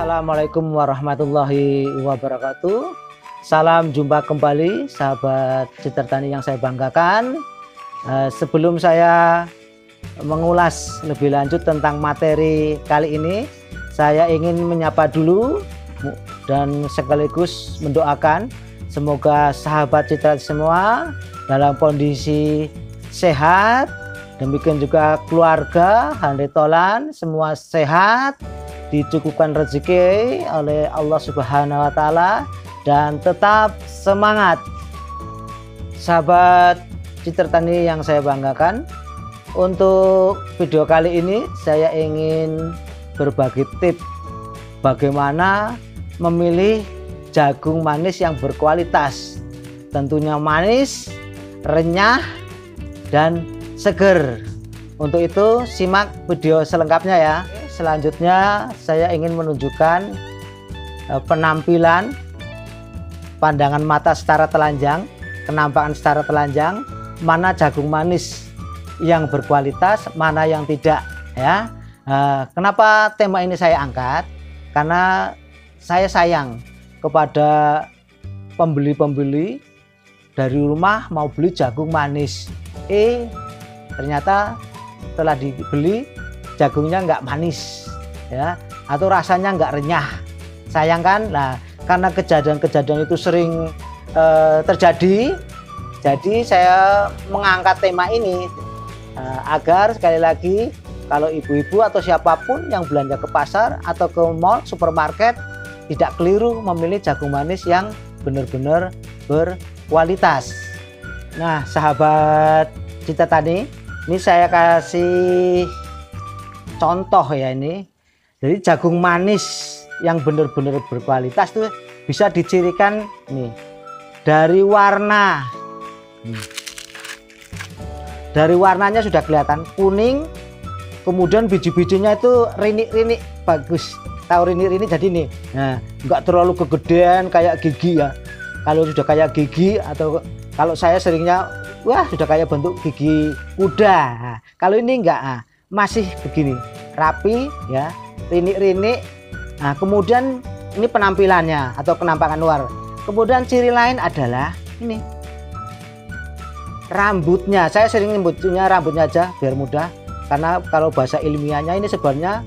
Assalamualaikum warahmatullahi wabarakatuh. Salam jumpa kembali sahabat Citra Tani yang saya banggakan. Sebelum saya mengulas lebih lanjut tentang materi kali ini, saya ingin menyapa dulu dan sekaligus mendoakan semoga sahabat Citra semua dalam kondisi sehat. Demikian juga keluarga Handai Tolan semua sehat, dicukupkan rezeki oleh Allah Subhanahu wa Ta'ala, dan tetap semangat. Sahabat Citra Tani yang saya banggakan, untuk video kali ini saya ingin berbagi tips bagaimana memilih jagung manis yang berkualitas, tentunya manis, renyah, dan seger. Untuk itu simak video selengkapnya ya. Selanjutnya saya ingin menunjukkan penampilan, pandangan mata secara telanjang, kenampakan secara telanjang, mana jagung manis yang berkualitas, mana yang tidak ya. Kenapa tema ini saya angkat? Karena saya sayang kepada pembeli-pembeli dari rumah mau beli jagung manis, ternyata setelah dibeli jagungnya nggak manis ya, atau rasanya nggak renyah. Sayang kan? Nah, karena kejadian-kejadian itu sering terjadi, jadi saya mengangkat tema ini agar sekali lagi kalau ibu-ibu atau siapapun yang belanja ke pasar atau ke mall, supermarket, tidak keliru memilih jagung manis yang benar-benar berkualitas. Nah, sahabat Citra Tani, ini saya kasih contoh ya ini. Jadi jagung manis yang benar-benar berkualitas tuh bisa dicirikan nih dari warna. Dari warnanya sudah kelihatan kuning, kemudian biji-bijinya itu rinik-rinik bagus. Tahu rinik-rinik jadi nih. Nah, enggak terlalu kegedean kayak gigi ya. Kalau sudah kayak gigi, atau kalau saya seringnya wah sudah kayak bentuk gigi kuda. Nah, kalau ini enggak, masih begini rapi ya, rinik-rinik. Nah, kemudian ini penampilannya atau penampakan luar. Kemudian ciri lain adalah ini rambutnya. Saya sering nyebutnya rambutnya aja biar mudah, karena kalau bahasa ilmiahnya ini sebenarnya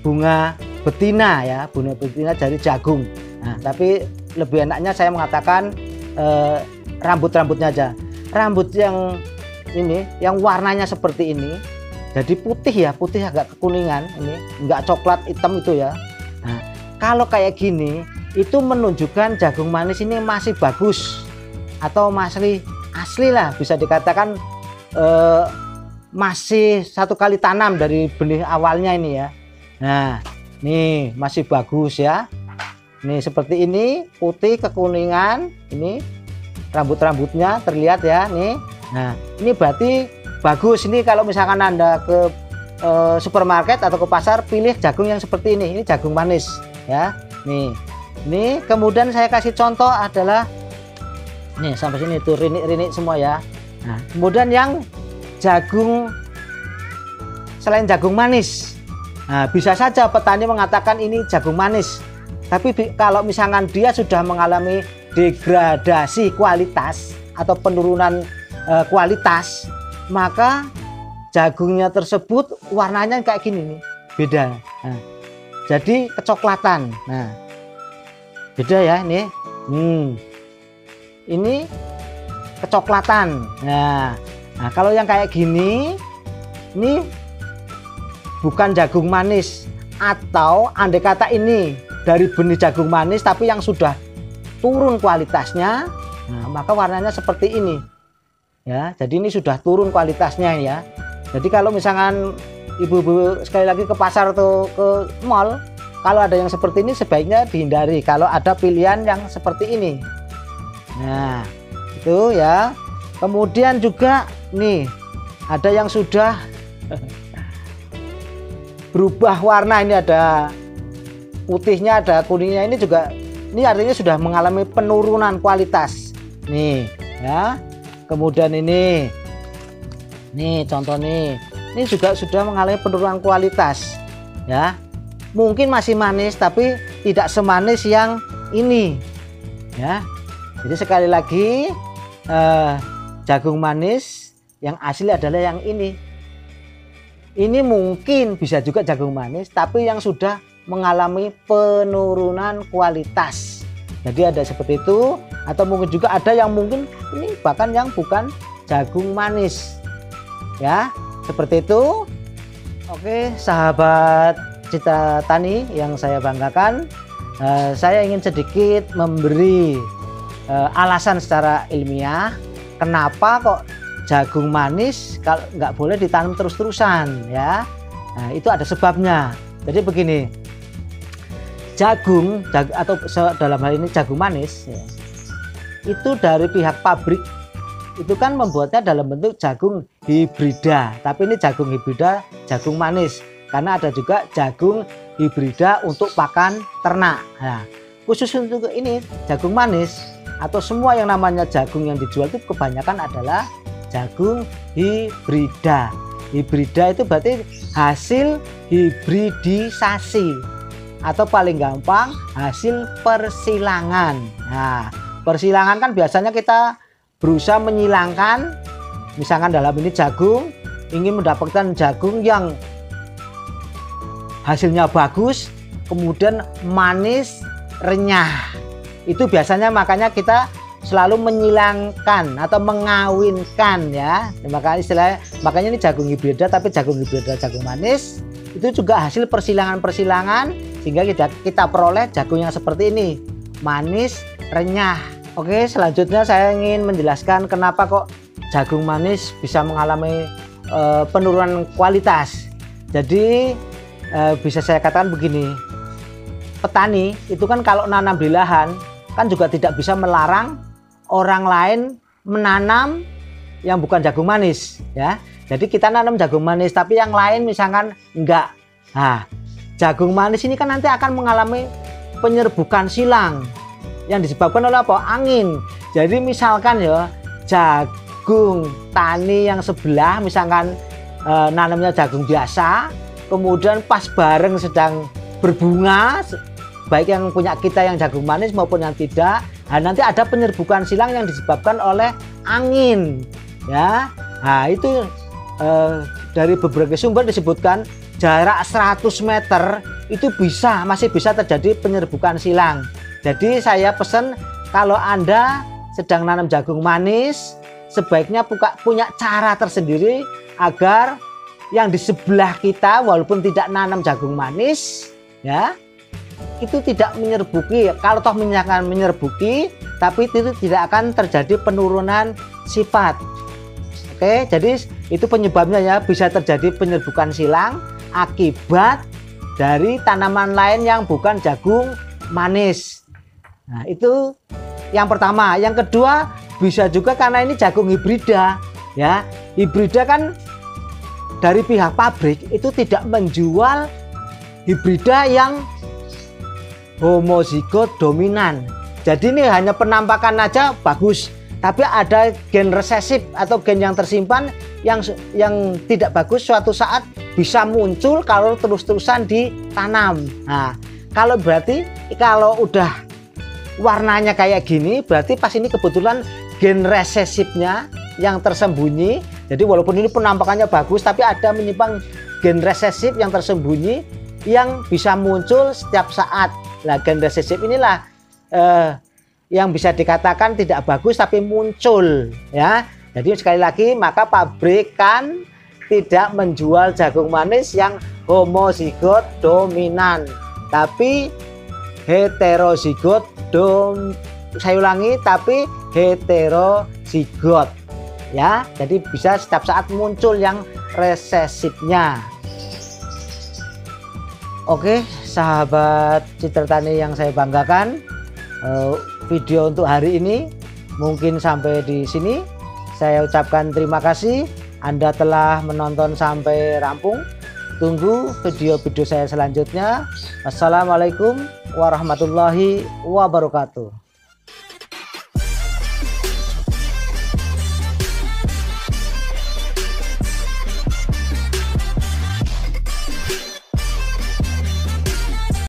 bunga betina ya, bunga betina dari jagung. Nah, tapi lebih enaknya saya mengatakan rambut-rambutnya aja. Rambut yang ini, yang warnanya seperti ini, jadi putih ya, putih agak kekuningan, ini enggak coklat hitam itu ya. Nah, kalau kayak gini itu menunjukkan jagung manis ini masih bagus atau masih asli lah, bisa dikatakan masih satu kali tanam dari benih awalnya ini ya. Nah, nih masih bagus ya. Nih seperti ini, putih kekuningan, ini rambut-rambutnya terlihat ya nih. Nah, ini berarti bagus. Ini kalau misalkan Anda ke supermarket atau ke pasar, pilih jagung yang seperti ini jagung manis ya. Nih, ini kemudian saya kasih contoh adalah nih sampai sini tuh rinik-rinik semua ya. Nah, kemudian yang jagung selain jagung manis, nah, bisa saja petani mengatakan ini jagung manis, tapi kalau misalkan dia sudah mengalami degradasi kualitas atau penurunan kualitas, maka jagungnya tersebut warnanya kayak gini nih, beda. Nah, jadi kecoklatan. Nah, beda ya ini. Ini kecoklatan. Nah, kalau yang kayak gini, ini bukan jagung manis, atau andai kata ini dari benih jagung manis tapi yang sudah turun kualitasnya, nah, maka warnanya seperti ini ya. Jadi ini sudah turun kualitasnya ya. Jadi kalau misalkan ibu-ibu sekali lagi ke pasar atau ke mall, kalau ada yang seperti ini sebaiknya dihindari kalau ada pilihan yang seperti ini. Nah, itu ya. Kemudian juga nih ada yang sudah berubah warna, ini ada putihnya, ada kuningnya, ini juga ini artinya sudah mengalami penurunan kualitas nih ya. Kemudian ini contoh nih, ini juga sudah mengalami penurunan kualitas ya. mungkin masih manis tapi tidak semanis yang ini ya. Jadi sekali lagi jagung manis yang asli adalah yang ini. Ini mungkin bisa juga jagung manis tapi yang sudah mengalami penurunan kualitas. Jadi ada seperti itu, atau mungkin juga ada yang mungkin ini bahkan yang bukan jagung manis ya, seperti itu. Oke sahabat Citra Tani yang saya banggakan, saya ingin sedikit memberi alasan secara ilmiah kenapa kok jagung manis kalau nggak boleh ditanam terus-terusan ya. Nah, itu ada sebabnya. Jadi begini, jagung atau dalam hal ini jagung manis ya, itu dari pihak pabrik itu kan membuatnya dalam bentuk jagung hibrida, tapi ini jagung hibrida jagung manis karena ada juga jagung hibrida untuk pakan ternak. Nah, khusus untuk ini jagung manis atau semua yang namanya jagung yang dijual itu kebanyakan adalah jagung hibrida. Hibrida itu berarti hasil hibridisasi atau paling gampang hasil persilangan. Nah, persilangan kan biasanya kita berusaha menyilangkan, misalkan dalam ini jagung, ingin mendapatkan jagung yang hasilnya bagus, kemudian manis, renyah. Itu biasanya makanya kita selalu menyilangkan atau mengawinkan ya. Makanya ini jagung hibrida, tapi jagung hibrida jagung manis itu juga hasil persilangan-persilangan sehingga kita peroleh jagung yang seperti ini, manis, renyah. Oke, selanjutnya saya ingin menjelaskan kenapa kok jagung manis bisa mengalami penurunan kualitas. Jadi bisa saya katakan begini, petani itu kan kalau nanam di lahan kan juga tidak bisa melarang orang lain menanam yang bukan jagung manis ya. Jadi kita nanam jagung manis tapi yang lain misalkan enggak. Nah, jagung manis ini kan nanti akan mengalami penyerbukan silang yang disebabkan oleh apa? Angin. Jadi misalkan ya jagung tani yang sebelah misalkan nanamnya jagung biasa, kemudian pas bareng sedang berbunga, baik yang punya kita yang jagung manis maupun yang tidak, nah, nanti ada penyerbukan silang yang disebabkan oleh angin ya. Nah, itu dari beberapa sumber disebutkan jarak 100 meter itu masih bisa terjadi penyerbukan silang. Jadi saya pesan kalau Anda sedang nanam jagung manis, sebaiknya punya cara tersendiri agar yang di sebelah kita walaupun tidak nanam jagung manis ya, itu tidak menyerbuki. Kalau toh misalkan menyerbuki, tapi itu tidak akan terjadi penurunan sifat. Oke, jadi itu penyebabnya ya, bisa terjadi penyerbukan silang akibat dari tanaman lain yang bukan jagung manis. Nah, itu yang pertama. Yang kedua, bisa juga karena ini jagung hibrida ya. Hibrida kan dari pihak pabrik itu tidak menjual hibrida yang homozigot dominan. Jadi ini hanya penampakan aja bagus, tapi ada gen resesif atau gen yang tersimpan yang tidak bagus suatu saat bisa muncul kalau terus-terusan ditanam. Nah, kalau udah warnanya kayak gini, berarti pas ini kebetulan gen resesifnya yang tersembunyi. Jadi walaupun ini penampakannya bagus, tapi ada menyimpang gen resesif yang tersembunyi yang bisa muncul setiap saat. Nah, gen resesif inilah yang bisa dikatakan tidak bagus tapi muncul ya. Jadi sekali lagi, maka pabrikan tidak menjual jagung manis yang homozigot dominan, tapi heterozigot saya ulangi, tapi heterozigot ya. Jadi bisa setiap saat muncul yang resesifnya. Oke sahabat Citra Tani yang saya banggakan, video untuk hari ini mungkin sampai di sini. Saya ucapkan terima kasih Anda telah menonton sampai rampung. Tunggu video-video saya selanjutnya. Wassalamualaikum warahmatullahi wabarakatuh.